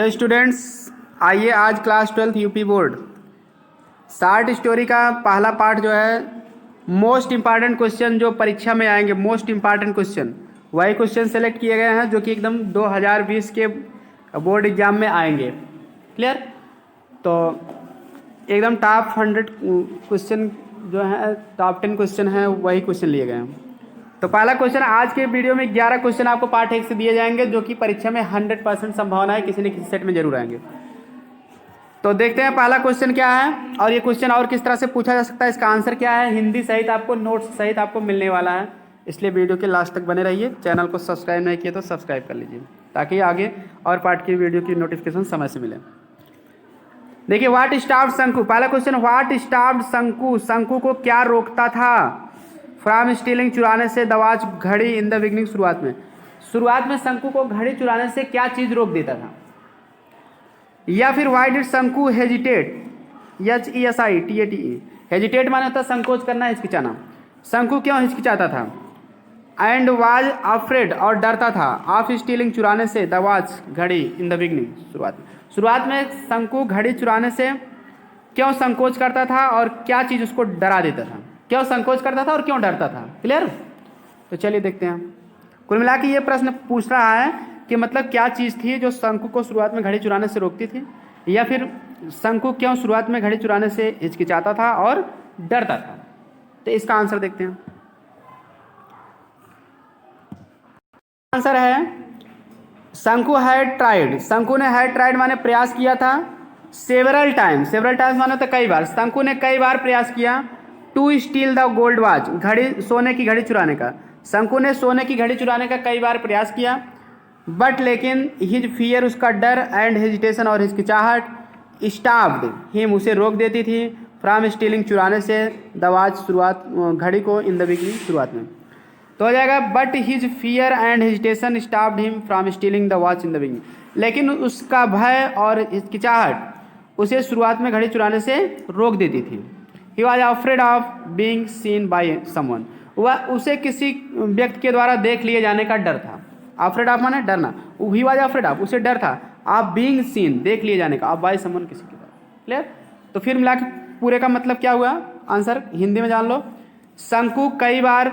Hello students, आइए आज class 12 UP board short story का पहला पार्ट जो है मोस्ट इम्पॉर्टेंट क्वेश्चन जो परीक्षा में आएंगे, मोस्ट इम्पॉर्टेंट क्वेश्चन वही क्वेश्चन सेलेक्ट किए गए हैं जो कि एकदम 2020 के बोर्ड एग्जाम में आएंगे। क्लियर? तो एकदम टॉप 100 क्वेश्चन जो है, टॉप 10 क्वेश्चन है, वही क्वेश्चन लिए गए हैं। तो पहला क्वेश्चन आज के वीडियो में 11 क्वेश्चन आपको पार्ट 1 से दिए जाएंगे जो कि परीक्षा में 100% संभावना है किसी न किसी सेट में जरूर आएंगे। तो देखते हैं पहला क्वेश्चन क्या है और ये क्वेश्चन और किस तरह से पूछा जा सकता है, इसका आंसर क्या है, हिंदी सहित आपको नोट्स सहित आपको मिलने वाला है। इसलिए वीडियो के लास्ट तक बने रहिए। चैनल को सब्सक्राइब नहीं किए तो सब्सक्राइब कर लीजिए ताकि आगे और पार्ट की वीडियो की नोटिफिकेशन समय से मिले। देखिए, व्हाट स्टॉप्ड शंकु, पहला क्वेश्चन, व्हाट स्टॉप्ड शंकु, शंकु को क्या रोकता था फ्रॉम स्टीलिंग, चुराने से, द वॉच, घड़ी, इन द बिगनिंग, शुरुआत में शंकु को घड़ी चुराने से क्या चीज रोक देता था, या फिर व्हाई डिड शंकु हेजिटेट, HESITATE, हेजिटेट माने होता संकोच करना, हिचकिचाना। शंकु क्यों हिचकिचाता था, एंड वाज अफ्रेड, और डरता था, ऑफ स्टीलिंग, चुराने से, द वॉच, घड़ी, इन द बिगनिंग, शुरुआत में शंकु घड़ी चुराने से क्यों संकोच करता था और क्या चीज उसको डरा देता था, क्यों संकोच करता था और क्यों डरता था। क्लियर? तो चलिए देखते हैं। कुल मिला के ये प्रश्न पूछ रहा है कि मतलब क्या चीज़ थी जो शंकु को शुरुआत में घड़ी चुराने से रोकती थी, या फिर शंकु क्यों शुरुआत में घड़ी चुराने से हिचकिचाता था और डरता था। तो इसका आंसर देखते हैं। आंसर है शंकु हैड ट्राइड, शंकु ने हैड ट्राइड माने प्रयास किया था, सेवरल टाइम्स माने तो कई बार, शंकु ने कई बार प्रयास किया, to steal the gold watch, घड़ी, सोने की घड़ी चुराने का, शंकु ने सोने की घड़ी चुराने का कई बार प्रयास किया, बट लेकिन हिज फियर, उसका डर, एंड हेजिटेशन, और हिचकिचाहट, स्टॉप्ड हिम, उसे रोक देती थी, फ्रॉम स्टीलिंग, चुराने से, द वॉच, शुरुआत, घड़ी को, इन द बिगनिंग, शुरुआत में। तो हो जाएगा but his fear and hesitation stopped him from stealing the watch in the beginning, लेकिन उसका भय और हिचकिचाहट उसे शुरुआत में घड़ी चुराने से रोक देती थी। He was afraid of being seen by someone, वह उसे किसी व्यक्ति के द्वारा देख लिए जाने का डर था। Afraid of माने डरना, he was afraid of, उसे डर था, of being seen, देख लिए जाने का, of by someone, किसी के द्वारा। क्लियर? तो फिर मिला के पूरे का मतलब क्या हुआ, आंसर हिंदी में जान लो। शंकु कई बार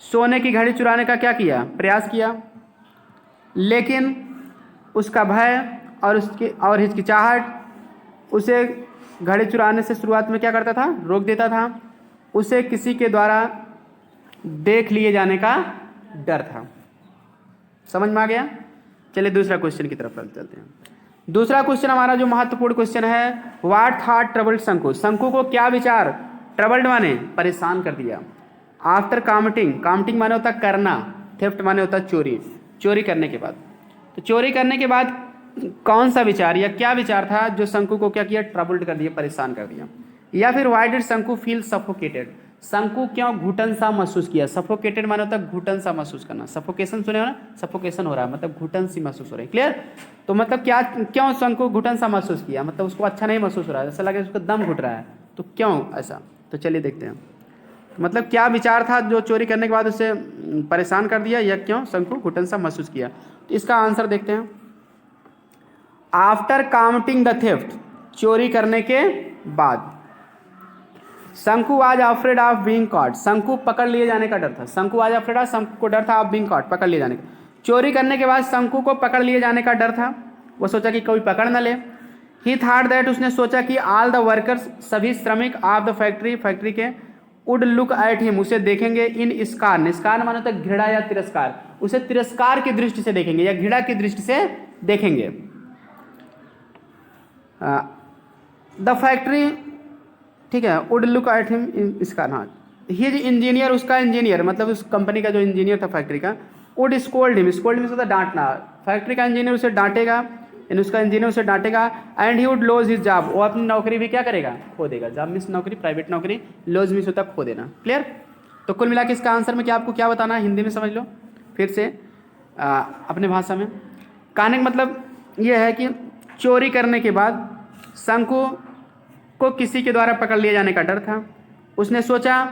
सोने की घड़ी चुराने का क्या किया, प्रयास किया, लेकिन उसका भय और हिचकिचाहट उसे घड़ी चुराने से शुरुआत में क्या करता था, रोक देता था, उसे किसी के द्वारा देख लिए जाने का डर था। समझ में आ गया? चलिए दूसरा क्वेश्चन की तरफ चलते हैं। दूसरा क्वेश्चन हमारा जो महत्वपूर्ण क्वेश्चन है, व्हाट थॉट ट्रबल्ड शंकु, शंकु को क्या विचार, ट्रबल्ड माने परेशान कर दिया, आफ्टर काउंटिंग माने होता करना, थेफ्ट माने होता चोरी, चोरी करने के बाद। तो चोरी करने के बाद कौन सा विचार या क्या विचार था जो शंकु को क्या किया, ट्रबल्ड कर दिया, परेशान कर दिया। या फिर व्हाई डिड शंकु फील सफोकेटेड, शंकु क्यों घुटन सा महसूस किया, सफोकेटेड माने होता घुटन सा महसूस करना, सफोकेशन सुने हो ना, सफोकेशन हो रहा है मतलब घुटन सी महसूस हो रही है। क्लियर? तो मतलब क्या, क्यों शंकु घुटन सा महसूस किया, मतलब उसको अच्छा नहीं महसूस हो रहा है, ऐसा लगे उसको दम घुट रहा है, तो क्यों ऐसा। तो चलिए देखते हैं मतलब क्या विचार था जो चोरी करने के बाद उसे परेशान कर दिया, या क्यों शंकु घुटन सा महसूस किया। तो इसका आंसर देखते हैं। आफ्टर काउंटिंग द थेफ्ट, चोरी करने के बाद, Shanku was afraid of being caught, Shanku पकड़ लिए जाने का डर था, शंकु वाज अफ्रेड ऑफ, शंकु को डर था, ऑफ बीइंग कॉट, पकड़ लिए जाने का। चोरी करने के बाद शंकु को पकड़ लिए जाने का डर था, वो सोचा कि कोई पकड़ न ले। ही थॉट दैट, उसने सोचा कि ऑल द वर्कर्स, सभी श्रमिक, ऑफ द फैक्ट्री, फैक्ट्री के, वुड लुक एट हिम, उसे देखेंगे, इन स्कार, स्कार माने तो घृणा या तिरस्कार, उसे तिरस्कार की दृष्टि से देखेंगे या घृणा की दृष्टि से देखेंगे। द फैक्ट्री, ठीक है, would look at him in scar, हाँ। हिज इंजीनियर, उसका इंजीनियर मतलब उस कंपनी का जो इंजीनियर था फैक्ट्री का, वुड स्कोल्ड हिम, होता डांटना, फैक्ट्री का इंजीनियर उसे डांटेगा, उसका इंजीनियर उसे डांटेगा, and he would lose his job, वो अपनी नौकरी भी क्या करेगा, खो देगा। जॉब मीन्स नौकरी, प्राइवेट नौकरी, लॉस मीन्स होता खो देना। क्लियर? तो कुल मिला के इसका आंसर में क्या आपको क्या बताना है, हिंदी में समझ लो फिर से अपने भाषा में। कहने का मतलब ये है कि चोरी करने के बाद शंकु को किसी के द्वारा पकड़ लिए जाने का डर था, उसने सोचा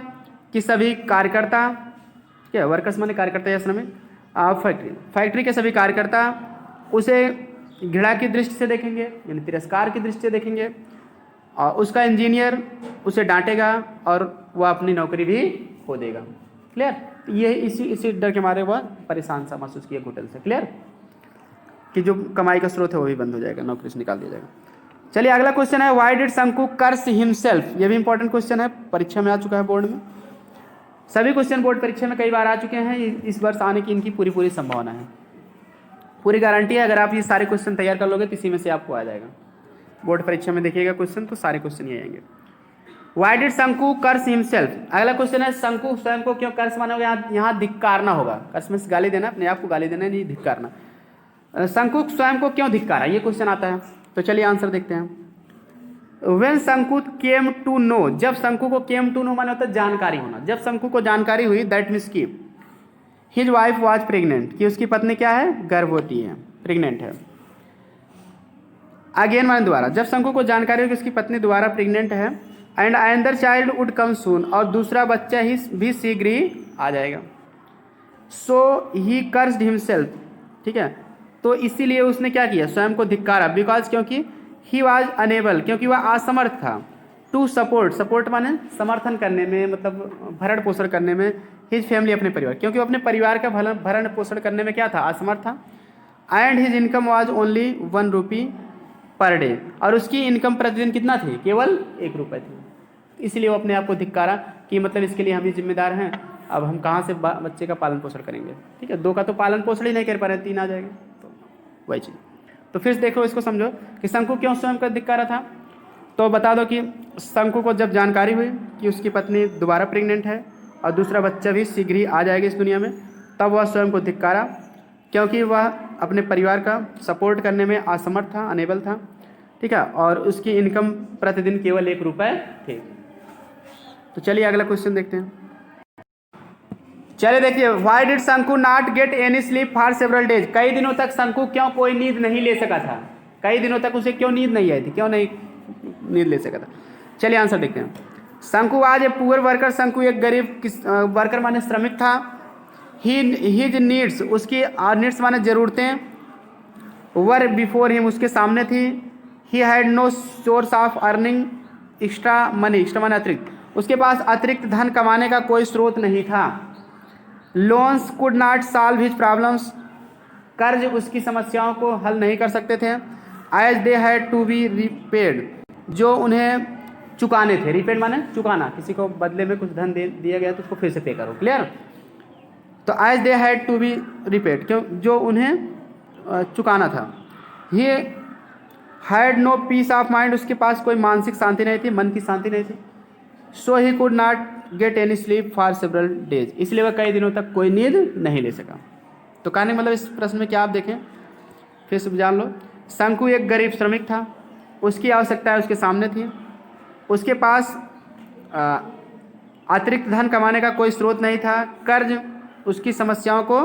कि सभी कार्यकर्ता, क्या वर्कर्स माने कार्यकर्ता या श्रमिक, फैक्ट्री के सभी कार्यकर्ता उसे घृणा की दृष्टि से देखेंगे, यानी तिरस्कार की दृष्टि से देखेंगे, और उसका इंजीनियर उसे डांटेगा और वह अपनी नौकरी भी खो देगा। क्लियर? ये इसी डर के मारे वह परेशान सा महसूस किया घुटन से। क्लियर? कि जो कमाई का स्रोत है वो भी बंद हो जाएगा, नौकरी से निकाल दिया जाएगा। चलिए अगला क्वेश्चन है, व्हाई डिड शंकु कर्स हिमसेल्फ। ये भी इंपॉर्टेंट क्वेश्चन है, परीक्षा में आ चुका है बोर्ड में। सभी क्वेश्चन बोर्ड परीक्षा में कई बार आ चुके हैं, इस वर्ष आने की इनकी पूरी संभावना है, पूरी गारंटी है। अगर आप ये सारे क्वेश्चन तैयार कर लोगे तो इसी में से आपको आ जाएगा। बोर्ड परीक्षा में देखिएगा क्वेश्चन तो सारे क्वेश्चन ही आएंगे। व्हाई डिड शंकु कर्स हिमसेल्फ। अगला क्वेश्चन है, शंकु स्वयं को क्यों कर्स माना होगा। यहाँ धिक्कारना होगा, कर्स में गाली देना, अपने आप को गाली देना, नहीं धिक्कारना। शंकु स्वयं को क्यों धिक्कारा, ये क्वेश्चन आता है। तो चलिए आंसर देखते हैं। When शंकु केम टू नो, जब शंकु को केम टू नो माने होता है जानकारी होना। जब शंकु को जानकारी हुई, दैट मीन्स की हिज वाइफ वाज प्रेग्नेंट, कि उसकी पत्नी क्या है, गर्भवती है, प्रेग्नेंट है। अगेन माने दोबारा, जब शंकु को जानकारी हुई कि उसकी पत्नी दोबारा प्रेग्नेंट है, and another child would come soon, और दूसरा बच्चा ही भी शीघ्र ही आ जाएगा। सो ही कर्स्ड हिमसेल्फ, ठीक है। तो इसीलिए उसने क्या किया, स्वयं को धिक्कारा, बिकॉज क्योंकि ही वाज अनेबल, क्योंकि वह असमर्थ था, टू सपोर्ट, सपोर्ट माने समर्थन करने में, मतलब भरण पोषण करने में, हिज फैमिली अपने परिवार, क्योंकि वो अपने परिवार का भरण पोषण करने में क्या था, असमर्थ था। And his income was only 1 rupee per day, और उसकी इनकम प्रतिदिन कितना थी, केवल 1 रुपये थी। इसलिए वो अपने आप को धिक्कारा कि मतलब इसके लिए हम ही जिम्मेदार हैं, अब हम कहाँ से बच्चे का पालन पोषण करेंगे। ठीक है, 2 का तो पालन पोषण ही नहीं कर पा रहे, 3 आ जाएगा, तो वही चीज़। तो फिर देखो, इसको समझो कि शंकु क्यों स्वयं का धिक्कारा था। तो बता दो कि शंकु को जब जानकारी हुई कि उसकी पत्नी दोबारा प्रेग्नेंट है और दूसरा बच्चा भी शीघ्र ही आ जाएगा इस दुनिया में, तब वह स्वयं को धिक्कारा, क्योंकि वह अपने परिवार का सपोर्ट करने में असमर्थ था, अनेबल था। ठीक है, और उसकी इनकम प्रतिदिन केवल 1 रुपये थे। तो चलिए अगला क्वेश्चन देखते हैं। चलिए देखिए, व्हाई डिड शंकु not get any sleep for several days. कई दिनों तक शंकु क्यों कोई नींद नहीं ले सका था, कई दिनों तक उसे क्यों नींद नहीं आई थी, क्यों नहीं नींद ले सका था। चलिए आंसर देखते हैं। शंकु आज ए पुअर वर्कर, शंकु एक गरीब वर्कर माने श्रमिक था। हिज नीड्स, उसकी नीड्स माने जरूरतें, वर बिफोर हिम, उसके सामने थी। He had no source of earning extra money, extra माने अतिरिक्त, उसके पास अतिरिक्त धन कमाने का कोई स्रोत नहीं था। Loans could not solve his problems, कर्ज उसकी समस्याओं को हल नहीं कर सकते थे। As they had to be repaid, जो उन्हें चुकाने थे। रिपेड माने चुकाना, किसी को बदले में कुछ धन दिया गया तो उसको फिर से पे करो। क्लियर? तो as they had to be repaid, क्यों, जो उन्हें चुकाना था। He had no peace of mind, उसके पास कोई मानसिक शांति नहीं थी, मन की शांति नहीं थी। So he could not get any sleep for several days, इसलिए वह कई दिनों तक कोई नींद नहीं ले सका। तो कहने मतलब इस प्रश्न में क्या आप देखें, फिर से जान लो। शंकु एक गरीब श्रमिक था, उसकी आवश्यकताएं उसके सामने थी, उसके पास अतिरिक्त धन कमाने का कोई स्रोत नहीं था, कर्ज उसकी समस्याओं को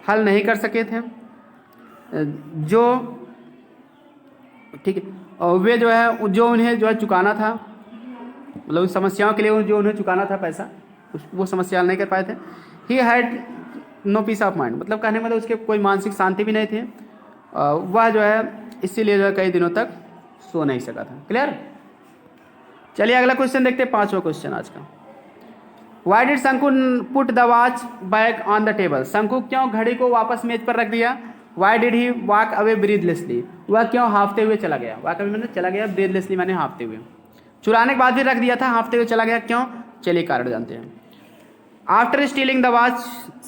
हल नहीं कर सके थे, जो ठीक है, और वे जो है, जो उन्हें जो है चुकाना था, मतलब उस समस्याओं के लिए जो उन्हें चुकाना था पैसा, वो समस्या हल नहीं कर पाए थे। He had no peace of mind, मतलब कहने मतलब उसके कोई मानसिक शांति भी नहीं थी, वह जो है इसीलिए जो है कई दिनों तक सो नहीं सका था। क्लियर? चलिए अगला क्वेश्चन देखते हैं, 5वां क्वेश्चन आज का। Why did Shanku put the watch back on the table, Shanku क्यों घड़ी को वापस मेज पर रख दिया। Why did he walk away breathlessly, वह क्यों हाँफते हुए चला गया। वॉक अवे मैंने चला गया, ब्रीथलेसली मैंने हाँफते हुए, चुराने के बाद भी रख दिया था, हाँफते हुए चला गया, क्यों, चलिए कारण जानते हैं। आफ्टर स्टीलिंग द वॉच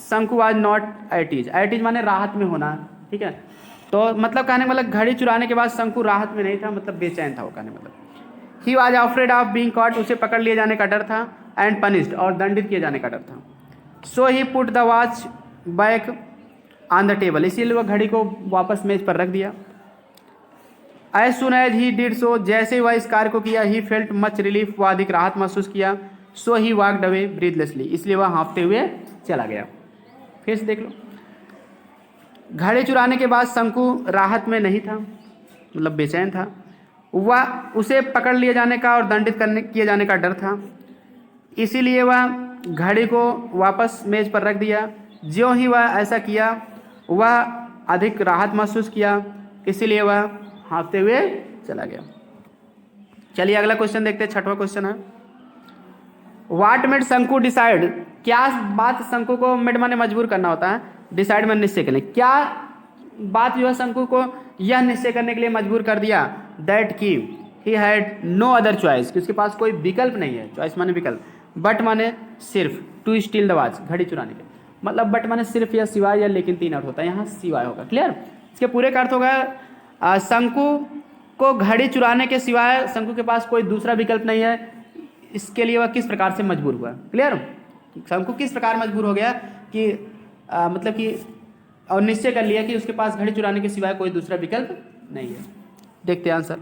शंकु वाज नॉट एट ईज माने राहत में होना। ठीक है, तो मतलब कहने मतलब घड़ी चुराने के बाद शंकु राहत में नहीं था, मतलब बेचैन था वो, कहने मतलब। He was afraid of being caught, उसे पकड़ लिए जाने का डर था, एंड पनिश्ड, और दंडित किए जाने का डर था। So he put the watch back on the table, इसीलिए वह घड़ी को वापस मेज पर रख दिया। As soon as he did so, जैसे ही वह इस कार्य को किया, ही फेल्ट मच रिलीफ, वह अधिक राहत महसूस किया। सो ही वॉकड अवे ब्रीथलेसली, इसलिए वह हाँफते हुए चला गया। फिर से देख लो, घड़ी चुराने के बाद शंकु राहत में नहीं था, मतलब बेचैन था, वह उसे पकड़ लिए जाने का और दंडित किए जाने का डर था, इसीलिए वह घड़ी को वापस मेज पर रख दिया। ज्यों ही वह ऐसा किया, वह अधिक राहत महसूस किया। इसीलिए वह हाँफते हुए चला गया। चलिए अगला क्वेश्चन देखते हैं, छठवां क्वेश्चन है, व्हाट मेड शंकु डिसाइड, क्या बात शंकु को मेड माने मजबूर करना होता है, डिसाइड में निश्चय करने, क्या बात जो है शंकु को यह निश्चय करने के लिए मजबूर कर दिया दैट की he had no other choice, कि उसके पास कोई विकल्प नहीं है, चॉइस माने विकल्प, बट माने सिर्फ, टू स्टील द वॉच, घड़ी चुराने के, मतलब बट माने सिर्फ या सिवाय या लेकिन 3 अर्थ होता है, यहाँ सिवाय होगा। क्लियर, इसके पूरे का अर्थ होगा शंकु को घड़ी चुराने के सिवाय शंकु के पास कोई दूसरा विकल्प नहीं है, इसके लिए वह किस प्रकार से मजबूर हुआ। क्लियर, शंकु किस प्रकार मजबूर हो गया कि मतलब कि और निश्चय कर लिया कि उसके पास घड़ी चुराने के सिवाय कोई दूसरा विकल्प नहीं है। देखते हैं आंसर।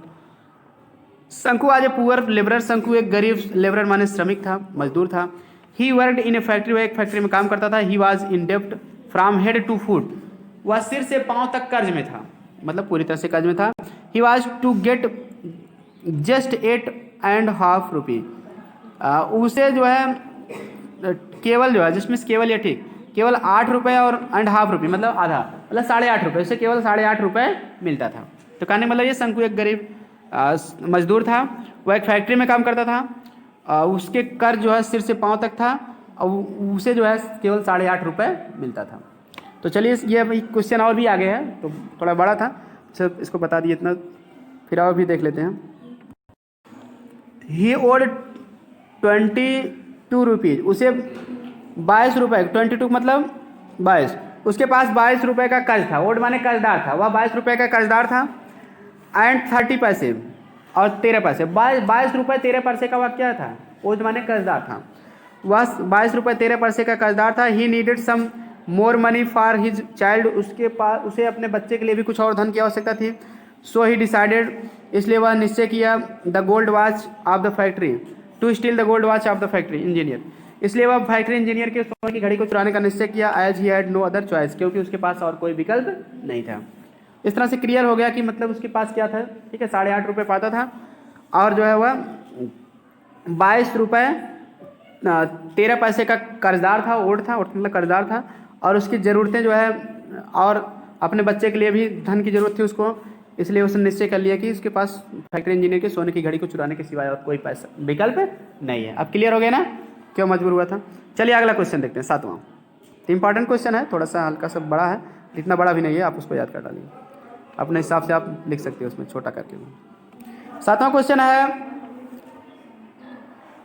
शंकु आज ए पुअर लेबरर, शंकु एक गरीब लेबरर माने श्रमिक था, मजदूर था। He worked in a factory, वह एक फैक्ट्री में काम करता था। ही वॉज इन डेब्ट फ्रॉम हेड टू फुट, वह सिर से पांव तक कर्ज में था, मतलब पूरी तरह से कर्ज में था। He was to get just 8.5 rupee, उसे जो है केवल जो है जिसमें केवल या ठीक केवल 8 रुपये और ½ रुपये, मतलब आधा, मतलब 8.5 रुपये, उसे केवल 8.5 रुपये मिलता था। तो कहने मतलब ये शंकु एक गरीब मजदूर था, वह एक फैक्ट्री में काम करता था, उसके कर्ज जो है सिर से पांव तक था और उसे जो है केवल 8.5 रुपये मिलता था। तो चलिए ये क्वेश्चन और भी आगे है, तो थोड़ा बड़ा था, सिर्फ इसको बता दिए इतना, फिर और भी देख लेते हैं। ही ओड 22 रुपीज़, उसे 22 रुपये, 22 मतलब 22, उसके पास 22 रुपये का कर्ज था। ओड माने कर्जदार था, वह 22 रुपये का कर्जदार था। एंड 30 पैसे और 13 पैसे, 22 रुपये 13 पैसे का वह क्या था, ओड माने कर्जदार था, वह 22 रुपये 13 पैसे का कर्जदार था। He needed some more money for his child, उसके पास उसे अपने बच्चे के लिए भी कुछ और धन की आवश्यकता थी। सो ही डिसाइडेड, इसलिए वह निश्चय किया the gold watch of the factory, to steal the gold watch of the factory engineer, इसलिए वह फैक्ट्री इंजीनियर के सोने की घड़ी को चुराने का निश्चय किया। As he had no other choice, क्योंकि उसके पास और कोई विकल्प नहीं था। इस तरह से क्लियर हो गया कि मतलब उसके पास क्या था, ठीक है, 8.5 रुपये पाता था और जो है वह 22 रुपये 13 पैसे का कर्जदार था, ओड था, मतलब कर्जदार था, और उसकी ज़रूरतें जो है और अपने बच्चे के लिए भी धन की ज़रूरत थी उसको, इसलिए उसने निश्चय कर लिया कि उसके पास फैक्ट्री इंजीनियर के सोने की घड़ी को चुराने के सिवाय और कोई पैसा विकल्प नहीं है। अब क्लियर हो गया ना क्यों मजबूर हुआ था। चलिए अगला क्वेश्चन देखते हैं, 7वां। तो इंपॉर्टेंट क्वेश्चन है, थोड़ा सा हल्का सा बड़ा है, इतना बड़ा भी नहीं है, आप उसको याद कर डालिए अपने हिसाब से, आप लिख सकते हो उसमें छोटा करके भी। 7वां क्वेश्चन है,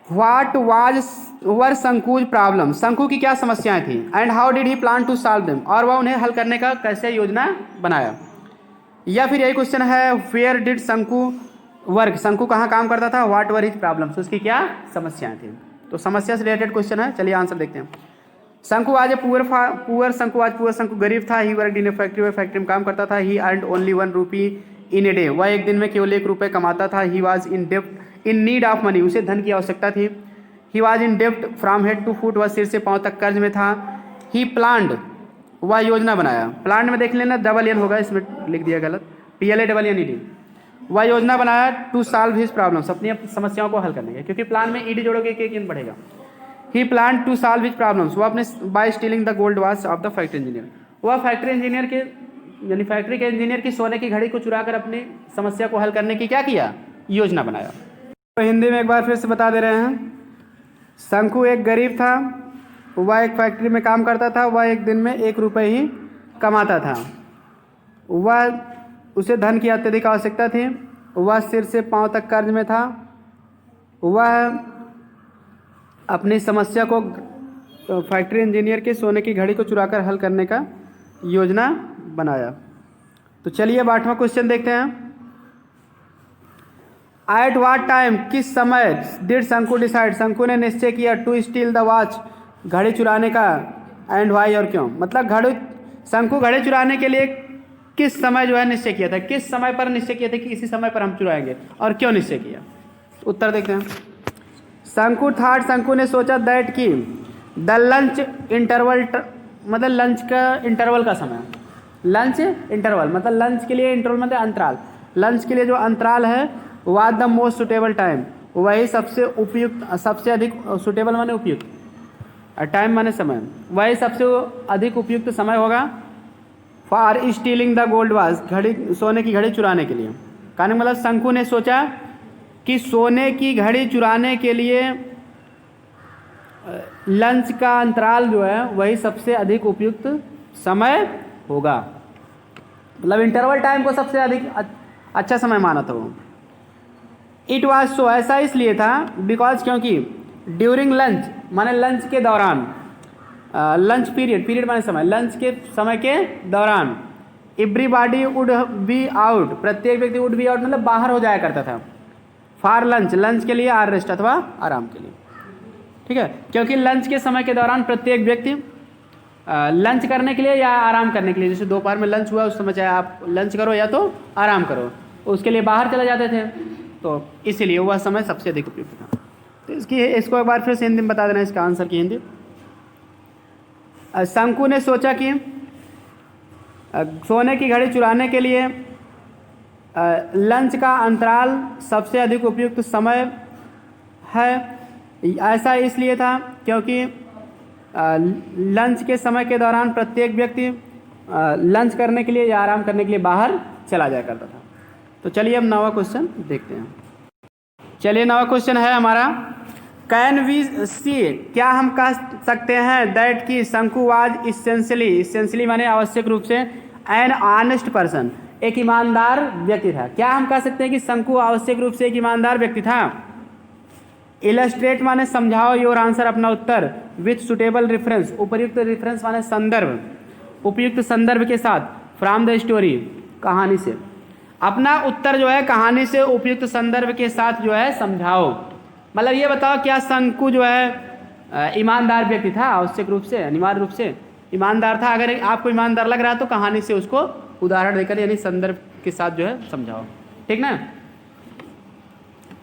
what was were Shanku's problem, Shanku की क्या समस्याएं थी, and how did he plan to solve them, और वह उन्हें हल करने का कैसे योजना बनाया। या फिर यही क्वेश्चन है, वेयर डिड शंकु वर्क, शंकु कहाँ काम करता था, व्हाट वर हिज प्रॉब्लम्स, उसकी क्या समस्याएं थी। तो समस्या से रिलेटेड क्वेश्चन है, चलिए आंसर देखते हैं। शंकु आज पुअर शंकु गरीब था। He worked in a factory, वह फैक्ट्री में काम करता था। He earned only 1 rupee in a day, वह एक दिन में केवल 1 रुपये कमाता था। ही वॉज इन डेब्ट इन नीड ऑफ मनी, उसे धन की आवश्यकता थी। ही वॉज इन डेब्ट फ्रॉम हेड टू फुट, वह सिर से पाँव तक कर्ज में था। ही प्लान्ड, वह योजना बनाया, प्लान में देख लेना डबल एन होगा, इसमें लिख दिया गलत, PLANNED, वह योजना बनाया टू सॉल्व हिज प्रॉब्लम्स, अपनी समस्याओं को हल करने के, क्योंकि प्लान में ईडी जोड़ोगे एक एन बढ़ेगा। He plan to solve his problems, वह अपने by stealing the gold watch of the factory engineer, वह फैक्ट्री इंजीनियर के यानी फैक्ट्री के इंजीनियर की सोने की घड़ी को चुराकर अपनी समस्या को हल करने की क्या किया, योजना बनाया। तो हिंदी में एक बार फिर से बता दे रहे हैं, शंकु एक गरीब था, वह एक फैक्ट्री में काम करता था, वह एक दिन में 1 रुपये ही कमाता था, वह उसे धन की अत्यधिक आवश्यकता थी, वह सिर से पाँव तक कर्ज में था, वह अपनी समस्या को फैक्ट्री इंजीनियर के सोने की घड़ी को चुराकर हल करने का योजना बनाया। तो चलिए अब 8वां क्वेश्चन देखते हैं। एट व्हाट टाइम, किस समय डिड शंकु डिसाइड, शंकु ने निश्चय किया टू स्टील द वॉच, घड़ी चुराने का, एंड वाई, और क्यों, मतलब शंकु घड़ी चुराने के लिए किस समय जो है निश्चय किया था, किस समय पर निश्चय किया था कि इसी समय पर हम चुराएंगे, और क्यों निश्चय किया। उत्तर देखते हैं। शंकु ने सोचा दैट कि द लंच इंटरवल, मतलब लंच का इंटरवल का समय, लंच इंटरवल मतलब लंच के लिए इंटरवल मतलब अंतराल, लंच के लिए जो अंतराल है was the most suitable time, वही सबसे उपयुक्त, सबसे अधिक सुटेबल माने उपयुक्त, टाइम माने समय, वही सबसे अधिक उपयुक्त समय होगा for stealing the gold watch, घड़ी, सोने की घड़ी चुराने के लिए। कहने का मतलब शंकु ने सोचा कि सोने की घड़ी चुराने के लिए लंच का अंतराल जो है वही सबसे अधिक उपयुक्त समय होगा। मतलब इंटरवल टाइम को सबसे अधिक अच्छा समय माना था वो। इट वाज सो, ऐसा इसलिए था बिकॉज, क्योंकि ड्यूरिंग लंच माने लंच के दौरान, लंच पीरियड, पीरियड माने समय, लंच के समय के दौरान एवरीबॉडी वुड बी आउट, प्रत्येक व्यक्ति वुड बी आउट मतलब बाहर हो जाया करता था। फॉर लंच, लंच के लिए, आर रेस्ट अथवा आराम के लिए। ठीक है, क्योंकि लंच के समय के दौरान प्रत्येक व्यक्ति लंच करने के लिए या आराम करने के लिए, जैसे दोपहर में लंच हुआ उस समय चाहे आप लंच करो या तो आराम करो, उसके लिए बाहर चले जाते थे, तो इसीलिए वह समय सबसे अधिक उपयुक्त था। तो इसको एक बार फिर से हिंदी में बता देना, इसका आंसर की हिंदी। शंकु ने सोचा कि सोने की घड़ी चुराने के लिए लंच का अंतराल सबसे अधिक उपयुक्त समय है। ऐसा इसलिए था क्योंकि लंच के समय के दौरान प्रत्येक व्यक्ति लंच करने के लिए या आराम करने के लिए बाहर चला जाया करता था। तो चलिए अब नवा क्वेश्चन देखते हैं। चलिए नवा क्वेश्चन है हमारा, कैन वी सी, क्या हम कह सकते हैं दैट कि शंकु वाज इसेंशियली माने आवश्यक रूप से एन ऑनेस्ट पर्सन, एक ईमानदार व्यक्ति था। क्या हम कह सकते हैं कि शंकु आवश्यक रूप से एक ईमानदार व्यक्ति था? इलस्ट्रेट माने समझाओ योर आंसर, अपना उत्तर, विथ सुटेबल रेफरेंस, उपयुक्त रेफरेंस माने संदर्भ, उपयुक्त संदर्भ के साथ, फ्रॉम द स्टोरी, कहानी से। अपना उत्तर जो है कहानी से उपयुक्त संदर्भ के साथ जो है समझाओ। मतलब ये बताओ क्या शंकु जो है ईमानदार व्यक्ति था? आवश्यक रूप से, अनिवार्य रूप से ईमानदार था। अगर आपको ईमानदार लग रहा है तो कहानी से उसको उदाहरण देकर यानी संदर्भ के साथ जो है समझाओ। ठीक ना,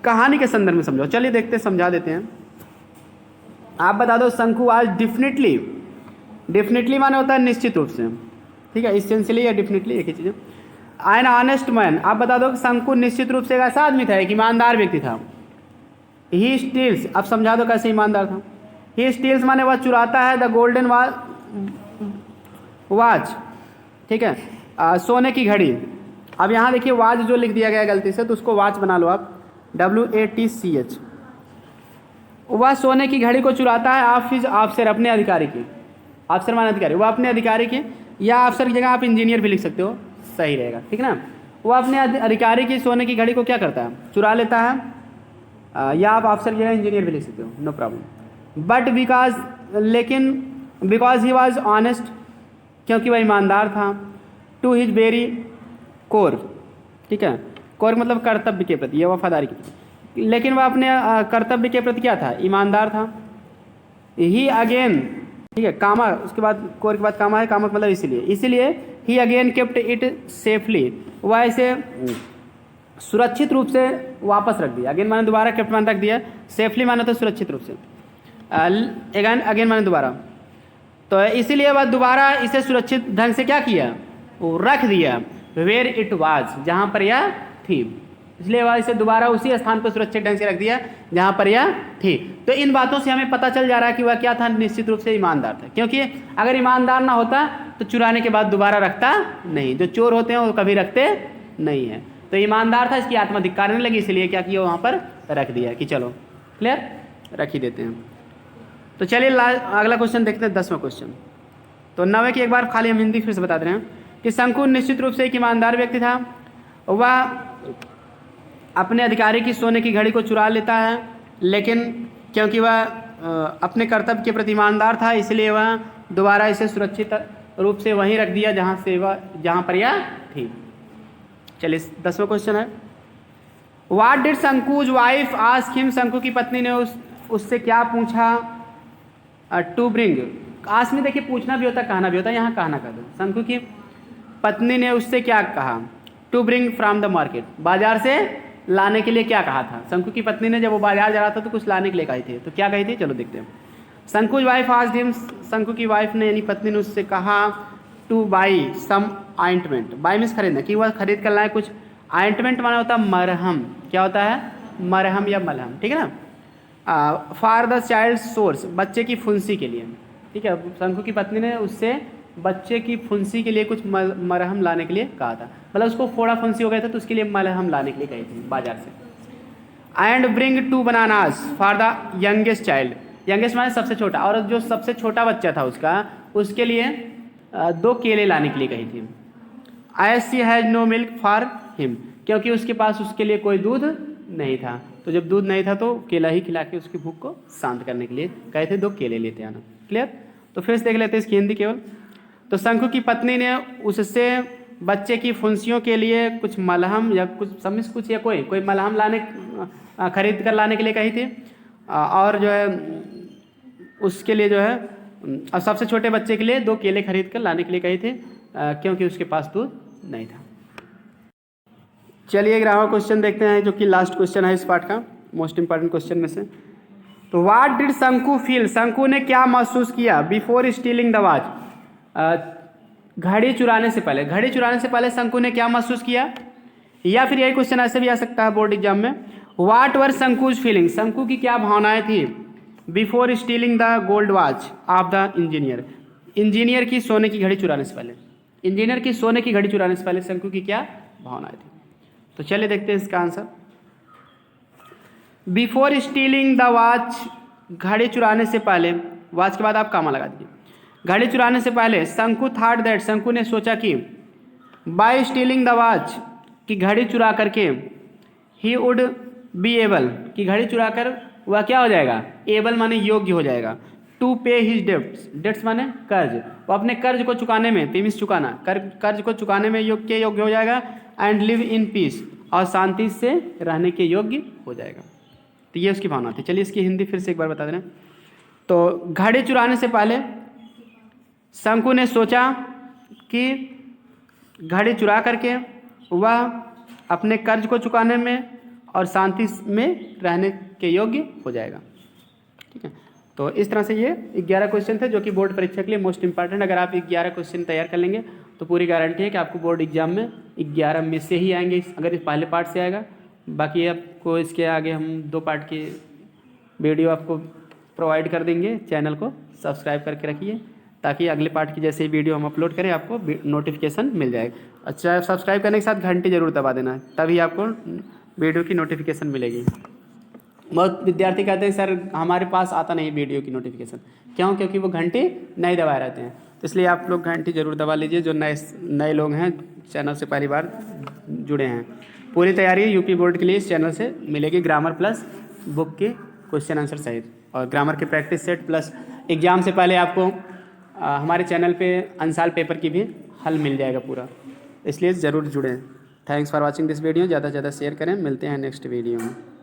कहानी के संदर्भ में समझाओ। चलिए देखते, समझा देते हैं। आप बता दो शंकु आज डेफिनेटली, डेफिनेटली माने होता है निश्चित रूप से, ठीक है, इसेंशियली या डेफिनेटली एक ही चीज़ है। एन ऑनेस्ट मैन, आप बता दो कि शंकु निश्चित रूप से एक ऐसा आदमी था, एक ईमानदार व्यक्ति था। ही स्टील्स, अब समझा दो कैसे ईमानदार था। ही स्टील्स माने वह चुराता है द गोल्डन वॉच, ठीक है, सोने की घड़ी। अब यहाँ देखिए वॉच जो लिख दिया गया गलती से, तो उसको वॉच बना लो आप, WATCH। वह सोने की घड़ी को चुराता है ऑफिसर, अपने अधिकारी की, अफसर माने अधिकारी, वह अपने अधिकारी की, या अफसर की जगह आप इंजीनियर भी लिख सकते हो, सही रहेगा, ठीक ना। वह अपने अधिकारी की सोने की घड़ी को क्या करता है? चुरा लेता है, या आप अफसर की जगह इंजीनियर भी लिख सकते हो, नो प्रॉब्लम। बट बिकॉज, लेकिन बिकॉज ही वॉज ऑनेस्ट, क्योंकि वह ईमानदार था, टू हिज वेरी कोर, ठीक है, कोर मतलब कर्तव्य के प्रति या वफादारी के प्रति, लेकिन वह अपने कर्तव्य के प्रति क्या था? ईमानदार था। ही अगेन, ठीक है, कामा, उसके बाद कोर के बाद कामा है, कामा मतलब इसीलिए ही अगेन केप्ट इट सेफली, वह इसे सुरक्षित रूप से वापस रख दिया। अगेन माने दोबारा, केप्ट माने रख दिया, सेफली माने तो सुरक्षित रूप से, अगेन माने दोबारा, तो इसीलिए वह दोबारा इसे सुरक्षित ढंग से क्या किया? वो रख दिया, वेयर इट वाज, जहाँ पर यह थी, इसलिए वह इसे दोबारा उसी स्थान पर सुरक्षित ढंग से रख दिया जहाँ पर यह थी। तो इन बातों से हमें पता चल जा रहा है कि वह क्या था? निश्चित रूप से ईमानदार था, क्योंकि अगर ईमानदार ना होता तो चुराने के बाद दोबारा रखता नहीं। जो चोर होते हैं वो कभी रखते नहीं है। तो ईमानदार था, इसकी आत्मा धिक्कारने लगी, इसलिए क्या किया? वहाँ पर रख दिया कि चलो क्लियर, रख ही देते हैं। तो चलिए अगला क्वेश्चन देखते हैं, 10वां क्वेश्चन। तो 9वें की एक बार खाली हम हिंदी फिर से बता दे रहे हैं कि शंकु निश्चित रूप से एक ईमानदार व्यक्ति था। वह अपने अधिकारी की सोने की घड़ी को चुरा लेता है, लेकिन क्योंकि वह अपने कर्तव्य के प्रति ईमानदार था, इसलिए वह दोबारा इसे सुरक्षित रूप से वहीं रख दिया जहाँ पर यह थी। चलिए 10वां क्वेश्चन है, what did Shanku's wife ask him, Shanku की पत्नी ने उससे क्या पूछा? टू ब्रिंग, आस्क में देखिए पूछना भी होता है, कहना भी होता है, यहाँ कहना कर दो। शंकु की पत्नी ने उससे क्या कहा? To bring from the market, बाजार से लाने के लिए क्या कहा था? शंकु की पत्नी ने जब वो बाजार जा रहा था तो कुछ लाने के लिए कही थी, तो क्या कही थी? चलो देखते हैं। शंकुज वाइफ आस्क्ड हिम, शंकु की वाइफ ने यानी पत्नी ने उससे कहा to buy some ointment, buy means खरीदना, कि वह खरीद कर लाए कुछ। ऑइंटमेंट माना होता है मरहम, क्या होता है? मरहम या मलहम, ठीक है ना। फॉर द चाइल्ड सोर्स, बच्चे की फुंसी के लिए, ठीक है। शंकु की पत्नी ने उससे बच्चे की फुंसी के लिए कुछ मरहम लाने के लिए कहा था, मतलब उसको फोड़ा फुंसी हो गया था तो उसके लिए मरहम लाने के लिए कही थी बाजार से। And bring 2 bananas for the youngest child, youngest माने सबसे छोटा, और जो सबसे छोटा बच्चा था उसके लिए 2 केले लाने के लिए कही थी। As she has no milk for him, क्योंकि उसके पास उसके लिए कोई दूध नहीं था, तो जब दूध नहीं था तो केला ही खिला के उसकी भूख को शांत करने के लिए कहे थे 2 केले लेते आना। क्लियर? तो फिर से देख लेते हैं इसकी हिंदी केवल। तो शंकु की पत्नी ने उससे बच्चे की फुंसियों के लिए कुछ मलहम या कुछ समझ कुछ या कोई मलहम लाने खरीद कर लाने के लिए कही थी, और जो है उसके लिए जो है और सबसे छोटे बच्चे के लिए 2 केले खरीद कर लाने के लिए कही थी, क्योंकि उसके पास दूध नहीं था। चलिए ग्रामर क्वेश्चन देखते हैं, जो कि लास्ट क्वेश्चन है इस पार्ट का, मोस्ट इंपॉर्टेंट क्वेश्चन में से। तो व्हाट डिड शंकु फील, शंकु ने क्या महसूस किया बिफोर स्टीलिंग द वॉच, घड़ी चुराने से पहले, घड़ी चुराने से पहले शंकु ने क्या महसूस किया। या फिर यही क्वेश्चन ऐसे भी आ सकता है बोर्ड एग्जाम में, व्हाट वर शंकुज फीलिंग, शंकु की क्या भावनाएं थी before stealing the gold watch of the engineer, engineer की सोने की घड़ी चुराने से पहले, इंजीनियर की सोने की घड़ी चुराने से पहले शंकु की क्या भावनाएं थी। तो चलिए देखते हैं इसका answer. Before stealing the watch, घड़ी चुराने से पहले, वॉच के बाद आप कामा लगा दीजिए, घड़ी चुराने से पहले शंकु थॉट दैट, शंकु ने सोचा कि बाय स्टीलिंग द वॉच, कि घड़ी चुरा करके, ही वुड बी एबल, कि घड़ी चुरा कर वह क्या हो जाएगा, एबल माने योग्य हो जाएगा, टू पे हिज डेब्ट्स, डेब्ट्स माने कर्ज, वो अपने कर्ज को चुकाने में, पेमिस चुकाना, कर्ज को चुकाने में योग्य हो जाएगा, एंड लिव इन पीस, और शांति से रहने के योग्य हो जाएगा। तो ये उसकी भावना थी। चलिए इसकी हिंदी फिर से एक बार बता देना। तो घड़ी चुराने से पहले शंकु ने सोचा कि घड़ी चुरा करके वह अपने कर्ज को चुकाने में और शांति में रहने के योग्य हो जाएगा। ठीक है, तो इस तरह से ये 11 क्वेश्चन थे जो कि बोर्ड परीक्षा के लिए मोस्ट इंपॉर्टेंट। अगर आप 11 क्वेश्चन तैयार कर लेंगे तो पूरी गारंटी है कि आपको बोर्ड एग्जाम में 11 में से ही आएंगे, अगर इस पहले पार्ट से आएगा। बाकी आपको इसके आगे हम 2 पार्ट की वीडियो आपको प्रोवाइड कर देंगे। चैनल को सब्सक्राइब करके रखिए ताकि अगले पार्ट की जैसे ही वीडियो हम अपलोड करें आपको नोटिफिकेशन मिल जाएगा। अच्छा, सब्सक्राइब करने के साथ घंटी जरूर दबा देना, तभी आपको वीडियो की नोटिफिकेशन मिलेगी। बहुत विद्यार्थी कहते हैं सर हमारे पास आता नहीं वीडियो की नोटिफिकेशन, क्यों? क्योंकि वो घंटी नहीं दबाए रहते हैं। तो इसलिए आप लोग घंटी जरूर दबा लीजिए जो नए लोग हैं, चैनल से पहली बार जुड़े हैं। पूरी तैयारी यूपी बोर्ड के लिए इस चैनल से मिलेगी, ग्रामर प्लस बुक के क्वेश्चन आंसर सहित, और ग्रामर के प्रैक्टिस सेट प्लस एग्जाम से पहले आपको हमारे चैनल पे अंसाल पेपर की भी हल मिल जाएगा पूरा, इसलिए ज़रूर जुड़ें। Thanks for watching this video, ज़्यादा से ज़्यादा शेयर करें। मिलते हैं नेक्स्ट वीडियो में।